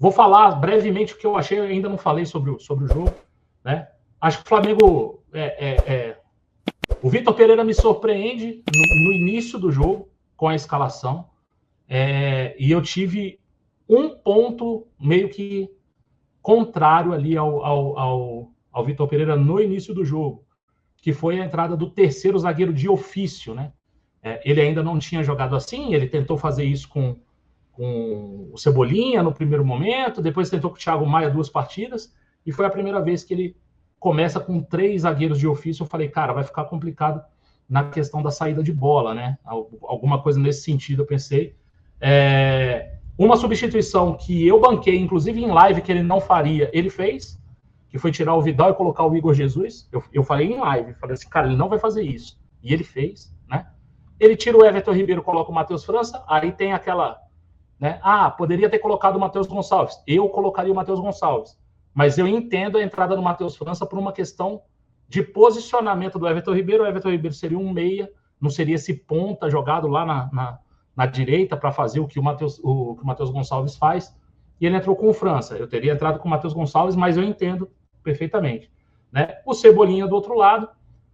Vou falar brevemente o que eu achei, eu ainda não falei sobre o jogo, né? Acho que o Flamengo... O Vitor Pereira me surpreende no início do jogo, com a escalação, e eu tive um ponto meio que contrário ali ao Vitor Pereira no início do jogo, que foi a entrada do terceiro zagueiro de ofício, né? Ele ainda não tinha jogado assim, ele tentou fazer isso com o Cebolinha no primeiro momento, depois tentou com o Thiago Maia 2 partidas, e foi a primeira vez que ele começa com 3 zagueiros de ofício. Eu falei, cara, vai ficar complicado na questão da saída de bola, né? Alguma coisa nesse sentido, eu pensei. Uma substituição que eu banquei, inclusive em live, que ele não faria, ele fez, que foi tirar o Vidal e colocar o Igor Jesus. Eu falei em live, falei assim, cara, ele não vai fazer isso. E ele fez, né? Ele tira o Everton Ribeiro, coloca o Matheus França, aí tem aquela... né? Poderia ter colocado o Matheus Gonçalves. Eu colocaria o Matheus Gonçalves. Mas eu entendo a entrada do Matheus França por uma questão de posicionamento do Everton Ribeiro. O Everton Ribeiro seria um meia, não seria esse ponta jogado lá na direita para fazer o que o Matheus Gonçalves faz. E ele entrou com o França. Eu teria entrado com o Matheus Gonçalves, mas eu entendo perfeitamente, né? O Cebolinha do outro lado,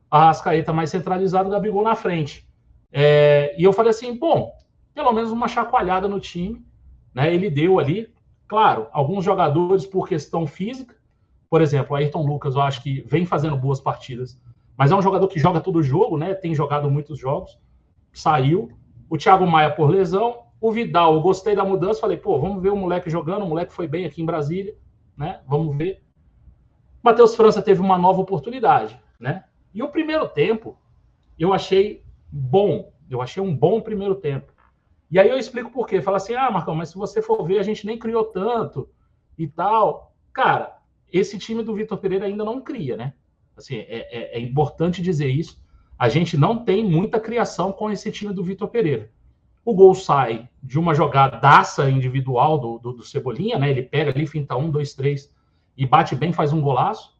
a Arrascaeta mais centralizado, o Gabigol na frente. E eu falei assim, bom, pelo menos uma chacoalhada no time, né? Ele deu ali, claro, alguns jogadores por questão física, por exemplo, o Ayrton Lucas, eu acho que vem fazendo boas partidas, mas é um jogador que joga todo jogo, né? Tem jogado muitos jogos, saiu. O Thiago Maia por lesão, o Vidal, eu gostei da mudança, falei, pô, vamos ver o moleque jogando, o moleque foi bem aqui em Brasília, né? Vamos ver. Matheus França teve uma nova oportunidade, né? E o primeiro tempo, eu achei bom, eu achei um bom primeiro tempo. E aí eu explico por quê. Fala assim, Marcão, mas se você for ver, a gente nem criou tanto e tal. Cara, esse time do Vitor Pereira ainda não cria, né? Assim, é importante dizer isso. A gente não tem muita criação com esse time do Vitor Pereira. O gol sai de uma jogadaça individual do Cebolinha, né? Ele pega ali, finta 1, 2, 3 e bate bem, faz um golaço.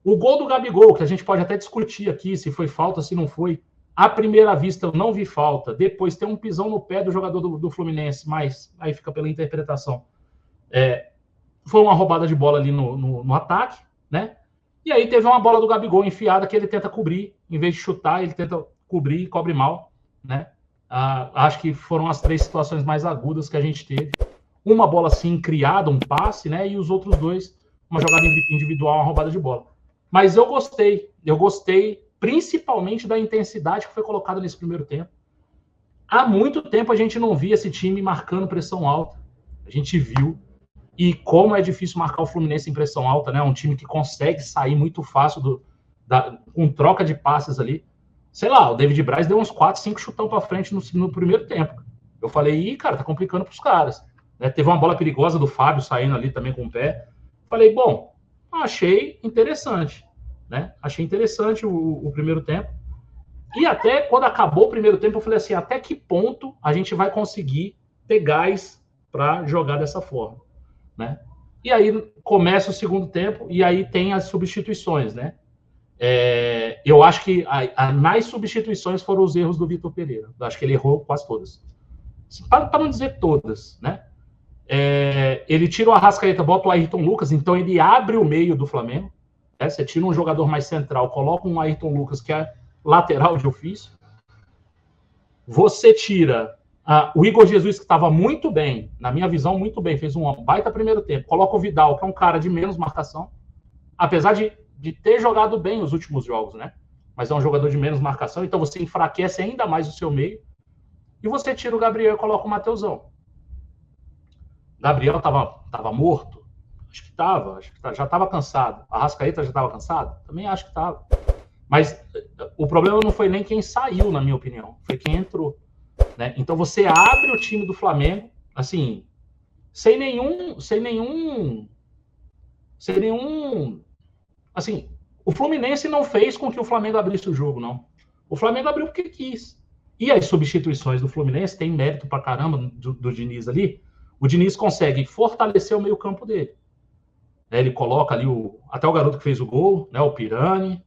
O gol do Gabigol, que a gente pode até discutir aqui se foi falta, se não foi. À primeira vista, eu não vi falta. Depois tem um pisão no pé do jogador do Fluminense, mas aí fica pela interpretação. Foi uma roubada de bola ali no ataque, né? E aí teve uma bola do Gabigol enfiada que ele tenta cobrir. Em vez de chutar, ele tenta cobrir e cobre mal, né? Acho que foram as 3 situações mais agudas que a gente teve. Uma bola, assim, criada, um passe, né? E os outros 2, uma jogada individual, uma roubada de bola. Mas eu gostei principalmente da intensidade que foi colocada nesse primeiro tempo. Há muito tempo a gente não via esse time marcando pressão alta. A gente viu. E como é difícil marcar o Fluminense em pressão alta, né? Um time que consegue sair muito fácil com troca de passes ali. Sei lá, o David Braz deu uns 4, 5 chutão para frente no primeiro tempo. Eu falei, cara, tá complicando pros caras. Né? Teve uma bola perigosa do Fábio saindo ali também com o pé. Falei, bom, achei interessante. Né? Achei interessante o primeiro tempo. E até quando acabou o primeiro tempo, eu falei assim, até que ponto a gente vai conseguir ter gás para jogar dessa forma, né? E aí começa o segundo tempo e aí tem as substituições, né? Eu acho que nas substituições foram os erros do Vitor Pereira. Eu acho que ele errou quase todas. Para não dizer todas, né? Ele tira o Arrascaeta, bota o Ayrton Lucas, então ele abre o meio do Flamengo. Você tira um jogador mais central, coloca um Ayrton Lucas que é lateral de ofício. Você tira o Igor Jesus, que estava muito bem, na minha visão, muito bem, fez um baita primeiro tempo. Coloca o Vidal, que é um cara de menos marcação, apesar de ter jogado bem os últimos jogos, né? Mas é um jogador de menos marcação, então você enfraquece ainda mais o seu meio. E você tira o Gabriel e coloca o Mateusão. Gabriel estava morto? Acho que já estava cansado. A Arrascaeta já estava cansado? Também acho que estava. Mas o problema não foi nem quem saiu, na minha opinião. Foi quem entrou. Né? Então você abre o time do Flamengo, assim, sem nenhum... Assim, o Fluminense não fez com que o Flamengo abrisse o jogo, não. O Flamengo abriu porque quis. E as substituições do Fluminense tem mérito pra caramba do Diniz ali. O Diniz consegue fortalecer o meio-campo dele. Ele coloca ali até o garoto que fez o gol, né, o Pirani.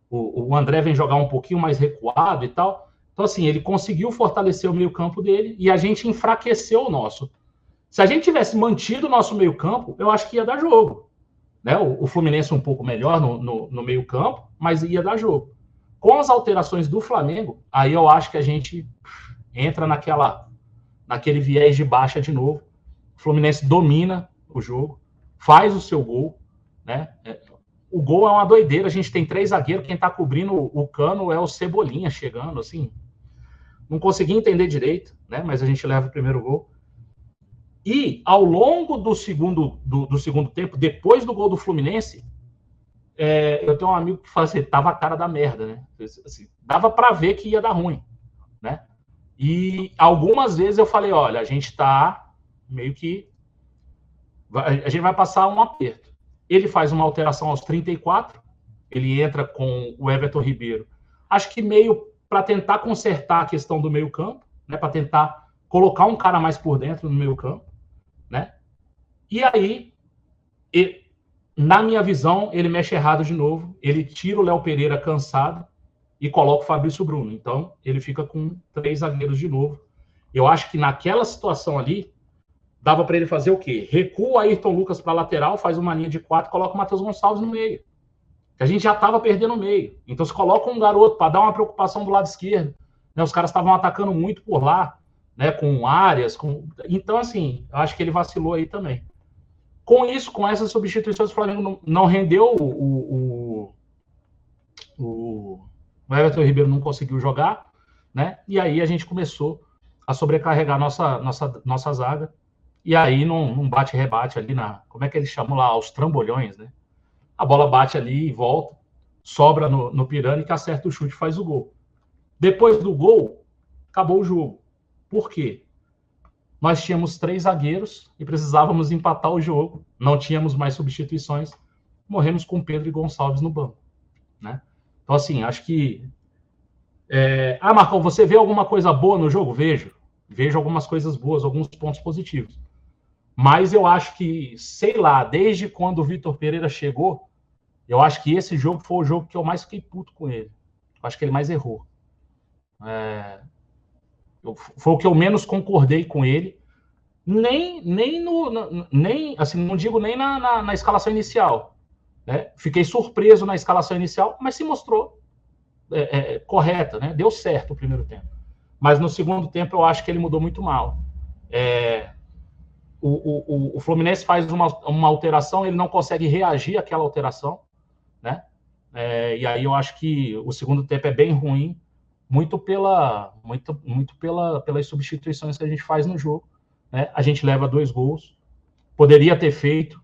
O André vem jogar um pouquinho mais recuado e tal. Então, assim, ele conseguiu fortalecer o meio-campo dele e a gente enfraqueceu o nosso. Se a gente tivesse mantido o nosso meio-campo, eu acho que ia dar jogo. Né? O Fluminense um pouco melhor no meio-campo, mas ia dar jogo. Com as alterações do Flamengo, aí eu acho que a gente entra naquele viés de baixa de novo. O Fluminense domina o jogo, faz o seu gol, né? O gol é uma doideira, a gente tem 3 zagueiros, quem tá cobrindo o Cano é o Cebolinha chegando, assim. Não consegui entender direito, né? Mas a gente leva o primeiro gol. E ao longo do segundo tempo, depois do gol do Fluminense, eu tenho um amigo que fala assim, tava a cara da merda, né? Assim, dava para ver que ia dar ruim, né? E algumas vezes eu falei, olha, a gente tá meio que... a gente vai passar um aperto. Ele faz uma alteração aos 34, ele entra com o Everton Ribeiro. Acho que meio para tentar consertar a questão do meio campo, né? Para tentar colocar um cara mais por dentro no meio campo, né? E aí, na minha visão, ele mexe errado de novo. Ele tira o Léo Pereira cansado e coloca o Fabrício Bruno. Então, ele fica com 3 zagueiros de novo. Eu acho que naquela situação ali, dava para ele fazer o quê? Recua o Ayrton Lucas para a lateral, faz uma linha de 4, coloca o Matheus Gonçalves no meio. A gente já estava perdendo o meio. Então, se coloca um garoto para dar uma preocupação do lado esquerdo, né? Os caras estavam atacando muito por lá, né? Com áreas. Então, assim, eu acho que ele vacilou aí também. Com isso, com essas substituições, o Flamengo não rendeu o Everton Ribeiro não conseguiu jogar, né? E aí a gente começou a sobrecarregar nossa zaga. E aí, num bate-rebate ali como é que eles chamam lá? Aos trambolhões, né? A bola bate ali e volta, sobra no Pirani, que acerta o chute e faz o gol. Depois do gol, acabou o jogo. Por quê? Nós tínhamos 3 zagueiros e precisávamos empatar o jogo. Não tínhamos mais substituições. Morremos com Pedro e Gonçalves no banco, né? Então, assim, acho que... Marcão, você vê alguma coisa boa no jogo? Vejo algumas coisas boas, alguns pontos positivos. Mas eu acho que, sei lá, desde quando o Vitor Pereira chegou, eu acho que esse jogo foi o jogo que eu mais fiquei puto com ele. Eu acho que ele mais errou. Foi o que eu menos concordei com ele. Nem assim, não digo nem na escalação inicial. Né? Fiquei surpreso na escalação inicial, mas se mostrou correta, né? Deu certo o primeiro tempo. Mas no segundo tempo eu acho que ele mudou muito mal. O Fluminense faz uma alteração, ele não consegue reagir àquela alteração, né? E aí eu acho que o segundo tempo é bem ruim, muito pelas substituições que a gente faz no jogo, né? A gente leva 2 gols, poderia ter feito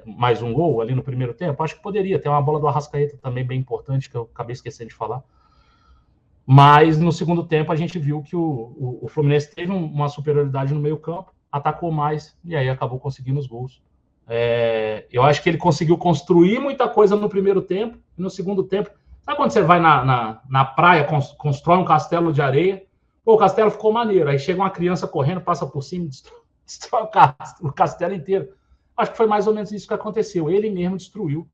mais um gol ali no primeiro tempo, acho que poderia, tem uma bola do Arrascaeta também bem importante, que eu acabei esquecendo de falar. Mas no segundo tempo a gente viu que o Fluminense teve uma superioridade no meio campo, atacou mais e aí acabou conseguindo os gols. Eu acho que ele conseguiu construir muita coisa no primeiro tempo e no segundo tempo. Sabe quando você vai na praia, constrói um castelo de areia? Pô, o castelo ficou maneiro. Aí chega uma criança correndo, passa por cima, destrói o castelo inteiro. Acho que foi mais ou menos isso que aconteceu. Ele mesmo destruiu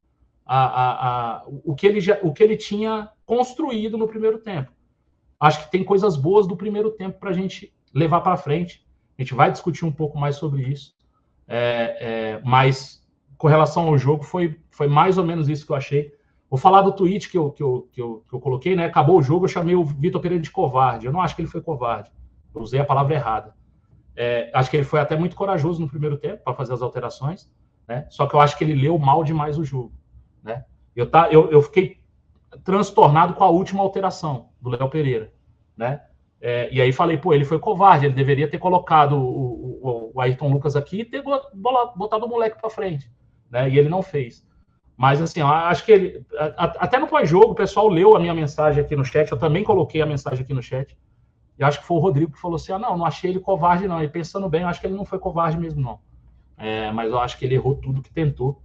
o que ele tinha construído no primeiro tempo. Acho que tem coisas boas do primeiro tempo para a gente levar para frente. A gente vai discutir um pouco mais sobre isso. Mas com relação ao jogo, foi mais ou menos isso que eu achei. Vou falar do tweet que eu coloquei, né? Acabou o jogo, eu chamei o Vitor Pereira de covarde. Eu não acho que ele foi covarde. Eu usei a palavra errada. Acho que ele foi até muito corajoso no primeiro tempo para fazer as alterações, né? Só que eu acho que ele leu mal demais o jogo, né? Eu fiquei transtornado com a última alteração do Léo Pereira, né? E aí falei, pô, ele foi covarde, ele deveria ter colocado o Ayrton Lucas aqui e ter botado o moleque para frente, né? E ele não fez. Mas assim, eu acho que ele, até no pós-jogo, o pessoal leu a minha mensagem aqui no chat, eu também coloquei a mensagem aqui no chat, e acho que foi o Rodrigo que falou assim, não achei ele covarde não, e pensando bem, eu acho que ele não foi covarde mesmo não, mas eu acho que ele errou tudo que tentou,